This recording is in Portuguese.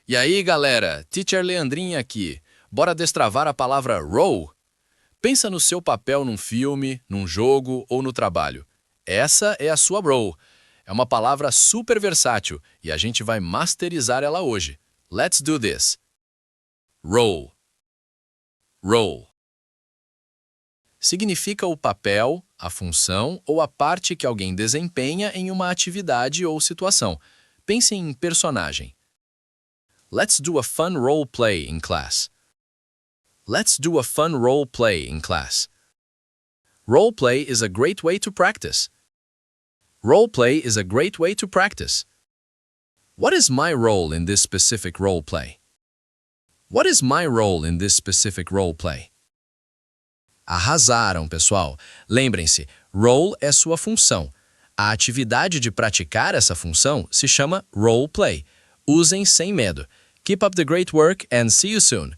E aí, galera? Teacher Leandrinho aqui. Bora destravar a palavra roll? Pensa no seu papel num filme, num jogo ou no trabalho. Essa é a sua roll. É uma palavra super versátil e a gente vai masterizar ela hoje. Let's do this. Roll. Roll. Significa o papel, a função ou a parte que alguém desempenha em uma atividade ou situação. Pense em personagem. Let's do a fun role play in class. Let's do a fun role play in class. Role play is a great way to practice. Role play is a great way to practice. What is my role in this specific role play? What is my role in this specific role play? Arrasaram, pessoal! Lembrem-se, role é sua função. A atividade de praticar essa função se chama role play. Usem sem medo. Keep up the great work and see you soon!